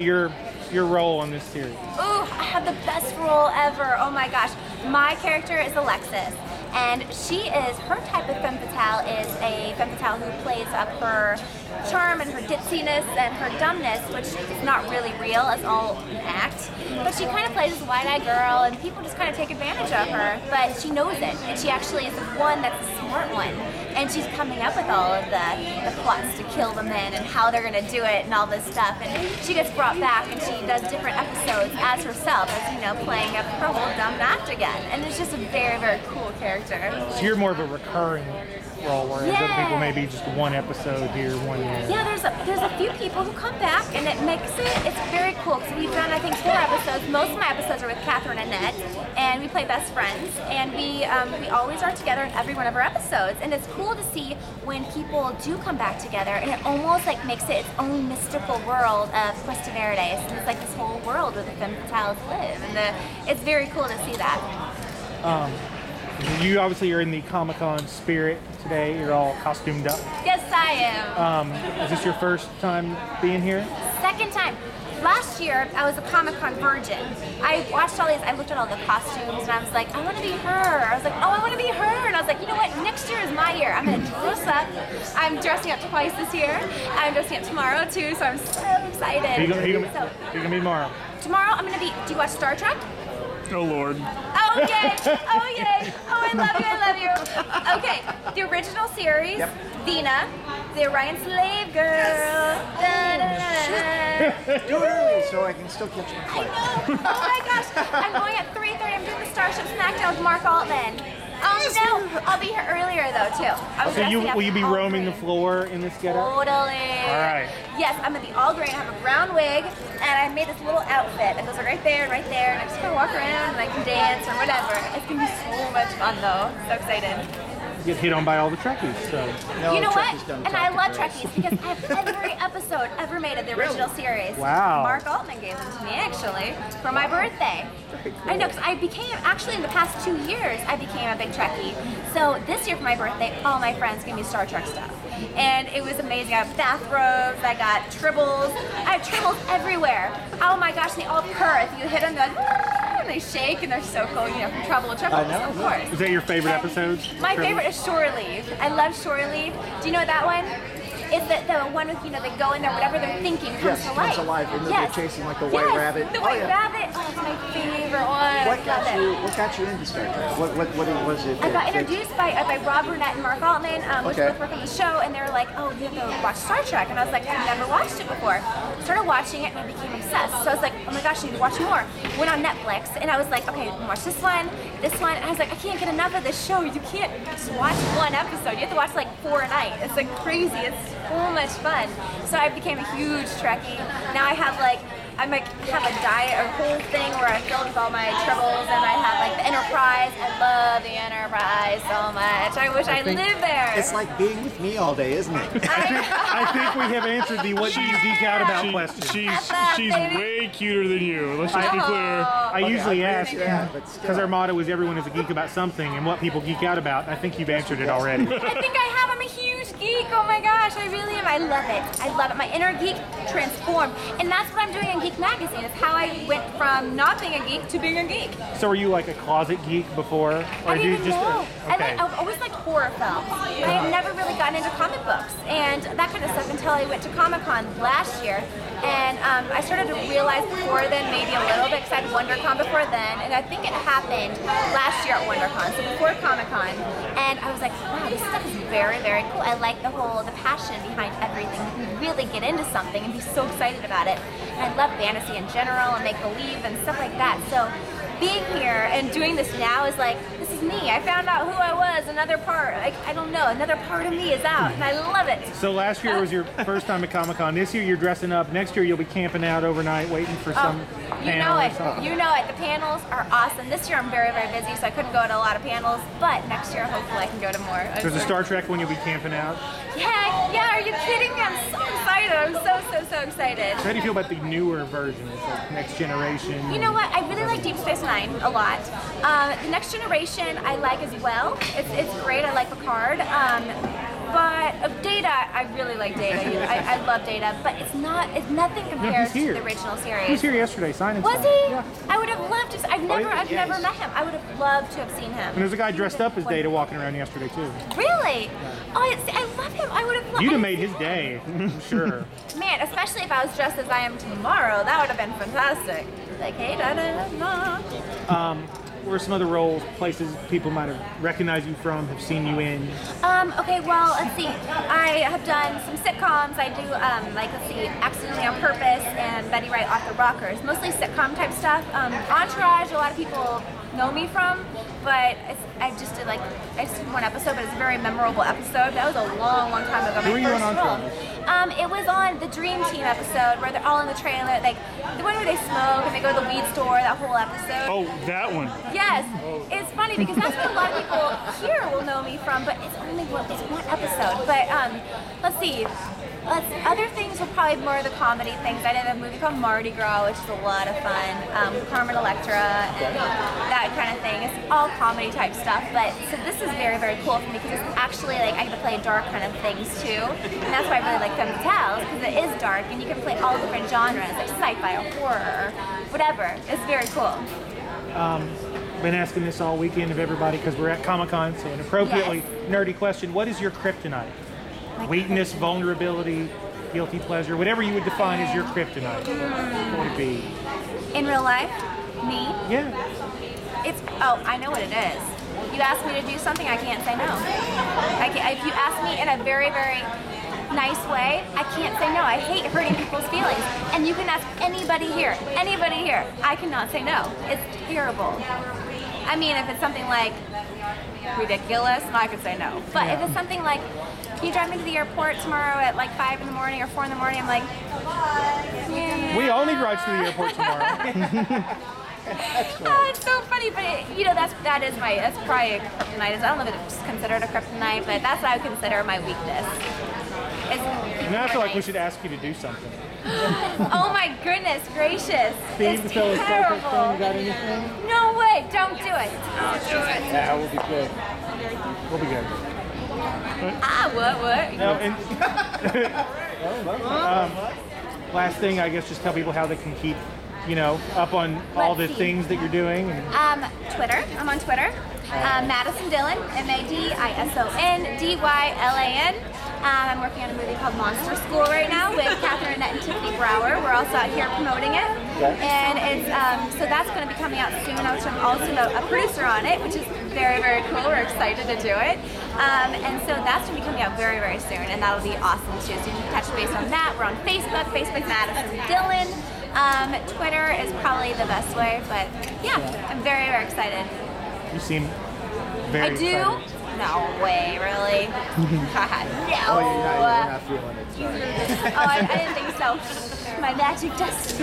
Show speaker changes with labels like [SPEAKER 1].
[SPEAKER 1] your role in this series.
[SPEAKER 2] Ooh, I have the best role ever. Oh my gosh. My character is Alexis. And her type of femme fatale is a femme fatale who plays up her charm and her ditziness and her dumbness, which is not really real, it's all an act. But she kind of plays this wide-eyed girl, and people just kind of take advantage of her, but she knows it, and she actually is the one that's the smart one. And she's coming up with all of the plots to kill the men and how they're going to do it and all this stuff. And she gets brought back and she does different episodes as herself, as playing up her whole dumb act again. And it's just a very, very cool character.
[SPEAKER 1] So you're more of a recurring role, whereas other people maybe just one episode here, one there.
[SPEAKER 2] Yeah, there's a few people who come back, and it's very cool. So we've done, I think, 4 episodes. Most of my episodes are with Catherine and Annette, and we play best friends, and we always are together in every one of our episodes. And it's cool to see when people do come back together, and it almost like makes it its own mystical world of Cuesta Verdes, and it's like this whole world where the Femme Fatales live, and it's very cool to see that.
[SPEAKER 1] You obviously are in the Comic-Con spirit today. You're all costumed up.
[SPEAKER 2] Yes, I am.
[SPEAKER 1] Is this your first time being here?
[SPEAKER 2] Second time. Last year, I was a Comic-Con virgin. I watched all these, I looked at all the costumes, and I was like, I want to be her. I was like, oh, I want to be her. And I was like, you know what? Next year is my year. I'm going to dress up. I'm dressing up twice this year. I'm dressing up tomorrow, too, so I'm so excited.
[SPEAKER 1] Who are you going to be tomorrow?
[SPEAKER 2] Tomorrow, I'm going to be, do you watch Star Trek?
[SPEAKER 1] Oh, Lord.
[SPEAKER 2] Oh, yay. Oh, yay. Oh, I love you. Okay, the original series, Dina, the Orion slave girl.
[SPEAKER 3] Do it early so I can still catch my flight.
[SPEAKER 2] I know. Oh, my gosh. I'm going at 3:30. I'm doing the Starship Smackdown with Mark Altman. Oh, no. I'll be here earlier, though, too.
[SPEAKER 1] So will you be roaming the floor in this getup?
[SPEAKER 2] Totally.
[SPEAKER 1] All right.
[SPEAKER 2] Yes, I'm going to be all green. I have a brown wig, and I made this little outfit that goes right there, and I just kind of walk around, and I can dance or whatever. It's going to be so much fun, though. So excited.
[SPEAKER 1] Get hit on by all the Trekkies, so.
[SPEAKER 3] No,
[SPEAKER 2] you know what?
[SPEAKER 3] And
[SPEAKER 2] I love Trekkies because I have every episode ever made of the original series.
[SPEAKER 1] Wow.
[SPEAKER 2] Mark Altman gave them to me, actually, for my birthday. Cool. I know, because actually in the past 2 years, I became a big Trekkie. So this year for my birthday, all my friends gave me Star Trek stuff. And it was amazing. I have bathrobes, I got tribbles. I have tribbles everywhere. Oh my gosh, they all purr. If you hit them, they're like, and they shake, and they're so cool, from Trouble with Tribbles, of course.
[SPEAKER 1] Is that your favorite episode?
[SPEAKER 2] My favorite is Shore Leave. I love Shore Leave. Do you know that one? It's the one with, they go in there, whatever they're thinking comes to life.
[SPEAKER 3] Comes to life, and they're chasing like the white rabbit.
[SPEAKER 2] The white rabbit. Oh, it's my favorite one.
[SPEAKER 3] What got you into Star Trek? What was it?
[SPEAKER 2] I got introduced by Rob Burnett and Mark Altman, which both work on the show, and they were like, oh, you have to watch Star Trek. And I was like, I've never watched it before. Started watching it, and I became obsessed. So I was like, oh my gosh, I need to watch more. Went on Netflix, and I was like, okay, watch this one. And I was like, I can't get enough of this show. You can't just watch one episode. You have to watch like 4 a night. It's like crazy. It's so much fun. So I became a huge Trekkie. Now I have have a diet, a whole thing where I'm filled with all my tribbles, and I have the Enterprise. I love the Enterprise so much. I wish I lived there.
[SPEAKER 3] It's like being with me all day, isn't it?
[SPEAKER 1] I think we have answered the what do you geek out about question.
[SPEAKER 4] She's way cuter than you. Let's just be clear.
[SPEAKER 1] I usually ask, because our motto is everyone is a geek about something, and what people geek out about. I think you've answered it already.
[SPEAKER 2] I think I have. I'm a huge geek. Oh my gosh, I really am. I love it. I love it. My inner geek transformed. And that's what I'm doing in Geek Magazine. It's how I went from not being a geek to being a geek.
[SPEAKER 1] So were you a closet geek before? Or
[SPEAKER 2] I didn't even know.
[SPEAKER 1] Okay.
[SPEAKER 2] I've always liked horror films. I had never really gotten into comic books and that kind of stuff until I went to Comic-Con last year. And I started to realize before then, maybe a little bit, because I had WonderCon before then, and I think it happened last year at WonderCon, so before Comic-Con. And I was like, wow, this stuff is very, very cool. I like the passion behind everything. You can really get into something and be so excited about it. And I love fantasy in general and make-believe and stuff like that. So being here and doing this now is like, this is me. I found out who I was, another part. I don't know, another part of me is out, and I love it.
[SPEAKER 1] So last year was your first time at Comic-Con. This year you're dressing up. Next year you'll be camping out overnight waiting for some panel or something.
[SPEAKER 2] You know it. The panels are awesome. This year I'm very, very busy, so I couldn't go to a lot of panels, but next year hopefully I can go to more.
[SPEAKER 1] There's a Star Trek when you'll be camping out.
[SPEAKER 2] Yeah, are you kidding me? I'm so excited. I'm so excited.
[SPEAKER 1] So how do you feel about the newer versions, like Next Generation?
[SPEAKER 2] You know what? I really like Deep Space Nine a lot. The Next Generation I like as well. It's great. I like Picard. But Data, I really like Data. I love Data, but it's nothing compared to the original series.
[SPEAKER 1] He was here yesterday signing
[SPEAKER 2] Was
[SPEAKER 1] stuff.
[SPEAKER 2] he?
[SPEAKER 1] Yeah.
[SPEAKER 2] I would have loved to. I've never met him. I would have loved to have seen him.
[SPEAKER 1] And there's a guy dressed up as Data walking around yesterday too.
[SPEAKER 2] Really? Oh, I love him. I would have loved.
[SPEAKER 1] You'd have made his day, sure.
[SPEAKER 2] Man, especially if I was dressed as I am tomorrow, that would have been fantastic. Like, hey,
[SPEAKER 1] What are some other roles, places people might have recognized you from, have seen you in?
[SPEAKER 2] Okay, well, let's see. I have done some sitcoms. I do, let's see, Accidentally on Purpose and Betty Wright Off the Rockers. Mostly sitcom type stuff. Entourage, a lot of people know me from, but I just did one episode, but it's a very memorable episode. That was a long time ago.
[SPEAKER 1] Who were you on Entourage?
[SPEAKER 2] It was on the Dream Team episode where they're all in the trailer, like the one where they smoke and they go to the weed store, that whole episode.
[SPEAKER 4] Oh, that one.
[SPEAKER 2] Yes, it's funny because that's what a lot of people here will know me from, but it's only one episode. But let's see. Other things were probably more of the comedy things. I did a movie called Mardi Gras, which is a lot of fun. Carmen Electra and that kind of thing. It's all comedy type stuff. But so this is very, very cool for me because it's actually like I get to play dark kind of things too. And that's why I really like Femme Fatales because it is dark and you can play all different genres like sci-fi or horror or whatever. It's very cool.
[SPEAKER 1] Been asking this all weekend of everybody because we're at Comic-Con, so an appropriately nerdy question. What is your kryptonite? Weakness, vulnerability, guilty pleasure, whatever you would define as your kryptonite. What would it be?
[SPEAKER 2] In real life, me?
[SPEAKER 1] Yeah.
[SPEAKER 2] I know what it is. You ask me to do something, I can't say no. If you ask me in a very, very nice way, I can't say no. I hate hurting people's feelings. And you can ask anybody here, I cannot say no. It's terrible. I mean, if it's something like ridiculous, I could say no. But if it's something like, can you drive me to the airport tomorrow at like 5 in the morning or 4 in the morning? I'm like, yeah.
[SPEAKER 1] We all need rides to the airport tomorrow.
[SPEAKER 2] It's so funny, but that's probably a kryptonite. I don't know if it's considered a kryptonite, but that's what I would consider my weakness.
[SPEAKER 1] Now I feel like we should ask you to do something.
[SPEAKER 2] Oh my goodness gracious!
[SPEAKER 1] Steve,
[SPEAKER 2] It's
[SPEAKER 1] tell us
[SPEAKER 2] terrible.
[SPEAKER 1] you got anything?
[SPEAKER 2] No way! Don't do it!
[SPEAKER 1] Yeah, we'll be good. We'll be good.
[SPEAKER 2] What?
[SPEAKER 1] No, last thing, I guess, just tell people how they can keep, up on all the things that you're doing.
[SPEAKER 2] Twitter. I'm on Twitter. Madison Dylan, MADISONDYLAN. I'm working on a movie called Monster School right now with Catherine Annette and Tiffany Brower. We're also out here promoting it. And it's so that's going to be coming out soon. I'm also a producer on it, which is very, very cool. We're excited to do it. And so that's going to be coming out very, very soon, and that'll be awesome too. So you can touch base on that. We're on Facebook. Facebook's Madison Dylan. Twitter is probably the best way, but yeah, I'm very, very excited.
[SPEAKER 1] You seem very excited.
[SPEAKER 2] I do? No way, really? No.
[SPEAKER 3] Oh, you're not feeling it, sorry.
[SPEAKER 2] I didn't think so. My magic dust.